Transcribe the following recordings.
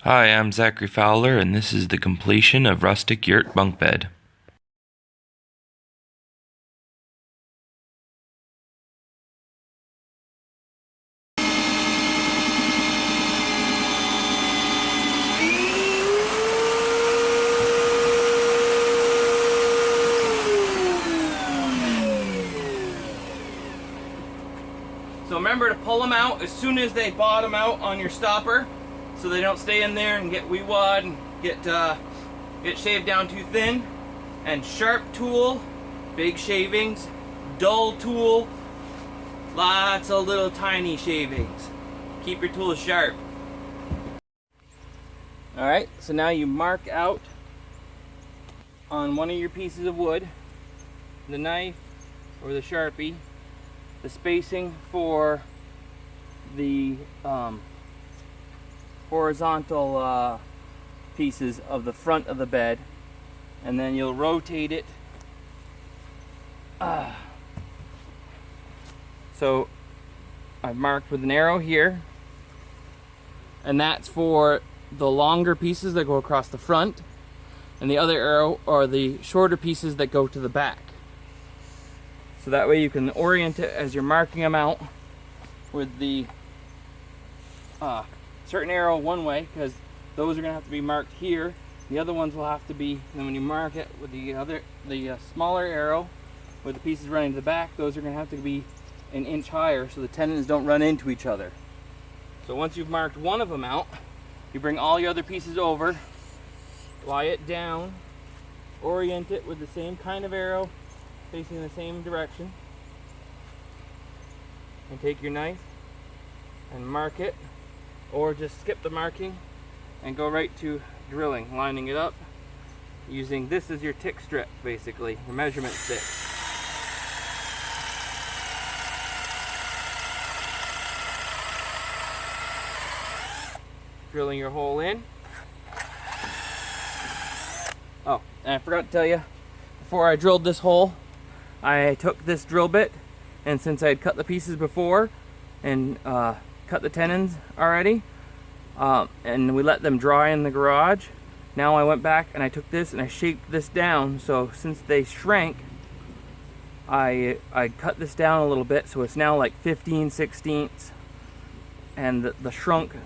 Hi, I'm Zachary Fowler, and this is the completion of Rustic Yurt Bunk Bed. So remember to pull them out as soon as they bottom out on your stopper, so they don't stay in there and get wee-wad and get shaved down too thin. And sharp tool, big shavings, dull tool, lots of little tiny shavings. Keep your tools sharp. Alright, so now you mark out on one of your pieces of wood, the knife or the Sharpie, the spacing for the horizontal pieces of the front of the bed, and then you'll rotate it. So I've marked with an arrow here, and that's for the longer pieces that go across the front, and the other arrow are the shorter pieces that go to the back. So that way you can orient it as you're marking them out with the certain arrow one way, because those are going to have to be marked here. The other ones will have to be, and then when you mark it with the smaller arrow with the pieces running to the back, those are going to have to be an inch higher so the tendons don't run into each other. So once you've marked one of them out, you bring all your other pieces over, lie it down, orient it with the same kind of arrow facing the same direction, and take your knife and mark it, or just skip the marking and go right to drilling, lining it up using this as your tick strip, basically your measurement stick. Drilling your hole in. Oh, and I forgot to tell you, before I drilled this hole, I took this drill bit, and since I had cut the pieces before and cut the tendons already, and we let them dry in the garage, now I went back and I took this and I shaped this down, so since they shrank, I cut this down a little bit, so it's now like 15/16, and the shrunk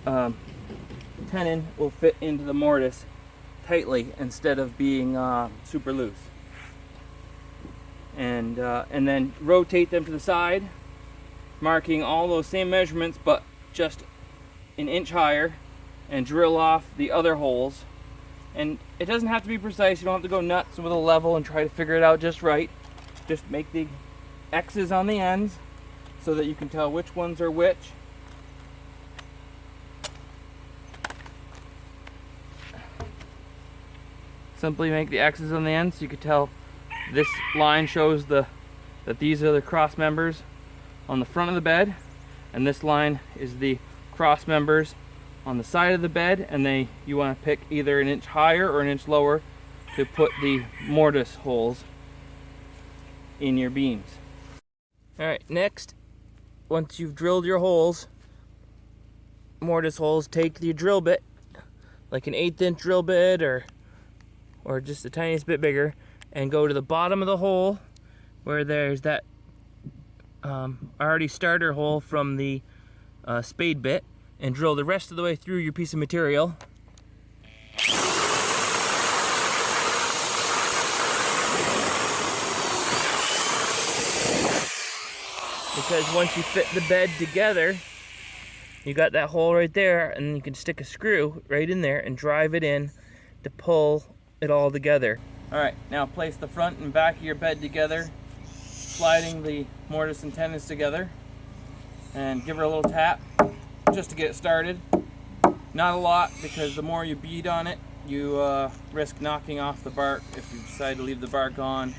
tenon will fit into the mortise tightly instead of being super loose. And then rotate them to the side, marking all those same measurements but just an inch higher, and drill off the other holes. And it doesn't have to be precise, you don't have to go nuts with a level and try to figure it out just right. Just make the X's on the ends so that you can tell which ones are which. Simply make the X's on the ends so you can tell this line shows that these are the cross members on the front of the bed, and this line is the cross members on the side of the bed, and you want to pick either an inch higher or an inch lower to put the mortise holes in your beams. Alright, next, once you've drilled your holes, mortise holes, take the drill bit, like an 1/8 inch drill bit or just the tiniest bit bigger, and go to the bottom of the hole where there's that already starter hole from the spade bit, and drill the rest of the way through your piece of material. Because once you fit the bed together, you got that hole right there, and you can stick a screw right in there and drive it in to pull it all together. Alright, now place the front and back of your bed together, sliding the mortise and tendons together, and give her a little tap just to get it started. Not a lot, because the more you beat on it, you risk knocking off the bark. If you decide to leave the bark on,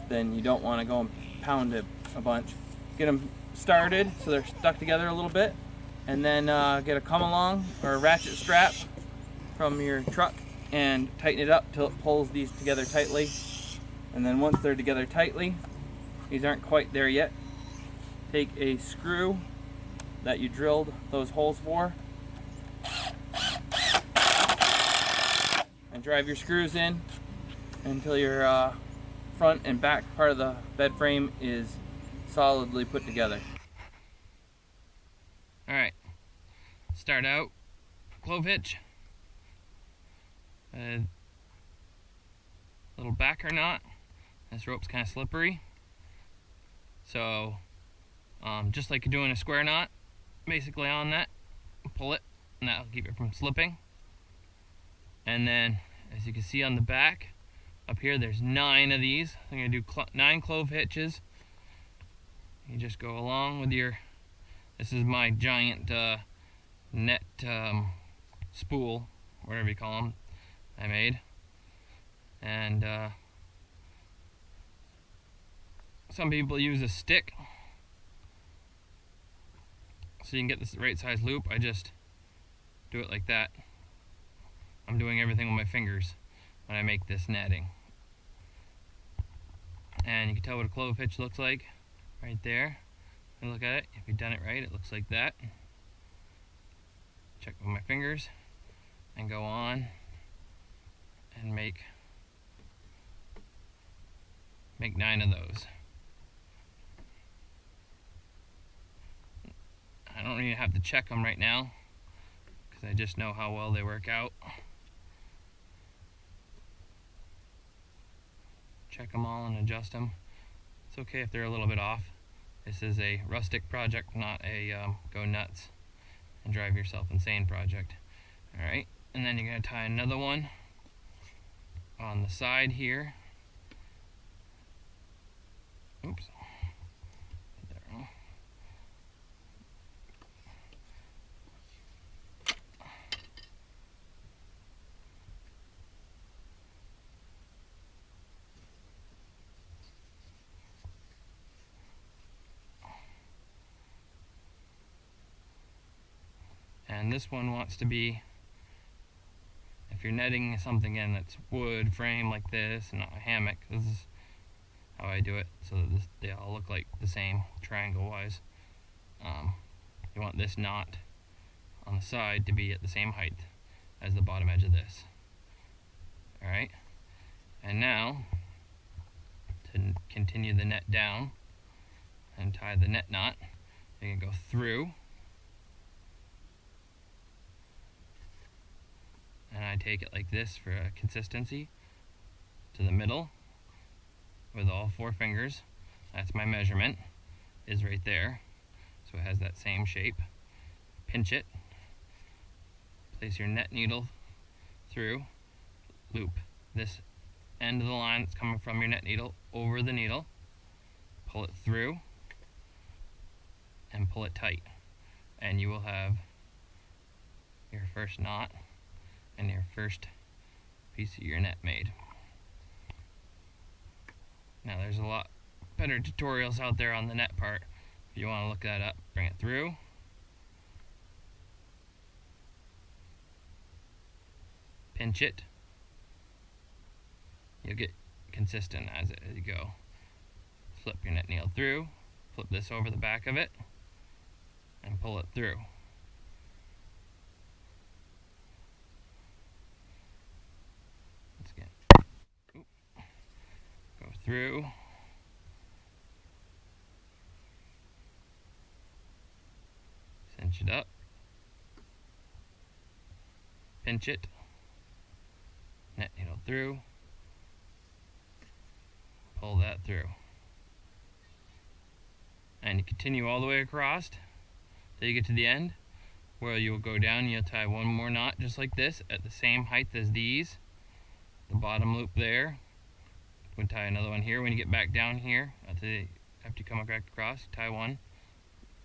then you don't want to go and pound it a bunch. Get them started so they're stuck together a little bit, and then get a come along or a ratchet strap from your truck and tighten it up till it pulls these together tightly. And then once they're together tightly, these aren't quite there yet, take a screw that you drilled those holes for, and drive your screws in until your front and back part of the bed frame is solidly put together. Alright, start out clove hitch, a little backer knot. This rope's kind of slippery, so just like you're doing a square knot, basically on that, pull it, and that'll keep it from slipping. And then, as you can see on the back, up here there's 9 of these. I'm going to do 9 clove hitches. You just go along with your, this is my giant net spool, whatever you call them, I made. And some people use a stick so you can get the right size loop. I just do it like that. I'm doing everything with my fingers when I make this netting. And you can tell what a clove hitch looks like right there. You look at it, if you've done it right, it looks like that. Check with my fingers and go on and make 9 of those. I don't even have to check them right now because I just know how well they work out. Check them all and adjust them. It's okay if they're a little bit off. This is a rustic project, not a go nuts and drive yourself insane project. Alright, and then you're going to tie another one on the side here. Oops. There. And this one wants to be, if you're netting something in that's wood frame like this and not a hammock, this is how I do it, so that they all look like the same triangle wise. You want this knot on the side to be at the same height as the bottom edge of this. Alright, and now to continue the net down and tie the net knot, you can go through, and I take it like this for consistency to the middle with all 4 fingers. That's my measurement, is right there, so it has that same shape. Pinch it, place your net needle through, loop this end of the line that's coming from your net needle over the needle, pull it through, and pull it tight, and you will have your first knot and your first piece of your net made. Now there's a lot better tutorials out there on the net part. If you want to look that up, bring it through, pinch it, you'll get consistent as you go. Flip your net needle through, flip this over the back of it, and pull it through. Go through, cinch it up, pinch it, net needle through, pull that through, and you continue all the way across till you get to the end, where you'll go down and you'll tie one more knot just like this at the same height as these, the bottom loop there. We'll tie another one here. When you get back down here, after you come back across, tie one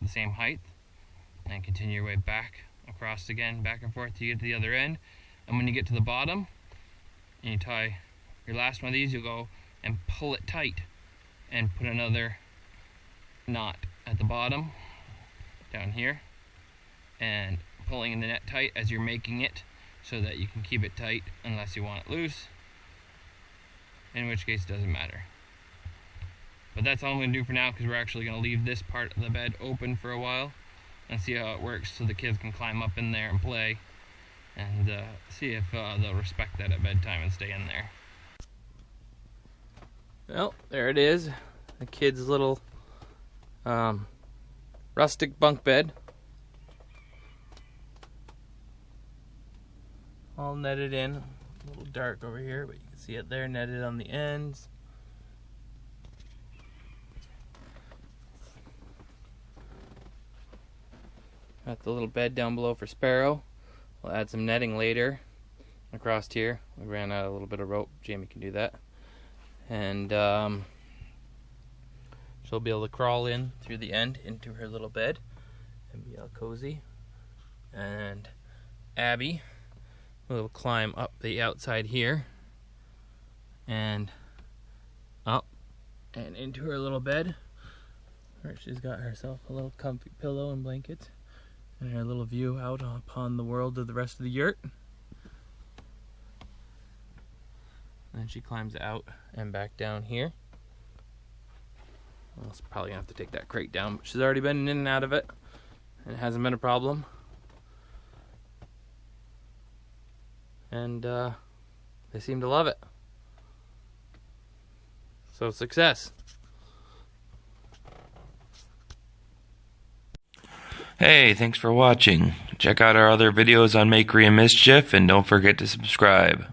the same height, and continue your way back across again, back and forth till you get to the other end. And when you get to the bottom, and you tie your last one of these, you'll go and pull it tight, and put another knot at the bottom, down here, and pulling the net tight as you're making it, so that you can keep it tight unless you want it loose, in which case it doesn't matter. But that's all I'm going to do for now, because we're actually going to leave this part of the bed open for a while and see how it works, so the kids can climb up in there and play and see if they'll respect that at bedtime and stay in there. Well, there it is, the kid's little rustic bunk bed. All netted in, a little dark over here, but you can see it there, netted on the ends. Got the little bed down below for Sparrow. We'll add some netting later across here. We ran out a little bit of rope. Jamie can do that. And she'll be able to crawl in through the end into her little bed and be all cozy. And Abby will climb up the outside here and up and into her little bed, where she's got herself a little comfy pillow and blankets and her little view out upon the world of the rest of the yurt. And then she climbs out and back down here. Well, it's probably gonna have to take that crate down, but she's already been in and out of it and it hasn't been a problem. And they seem to love it. So success. Hey, thanks for watching. Check out our other videos on Makery and Mischief, and don't forget to subscribe.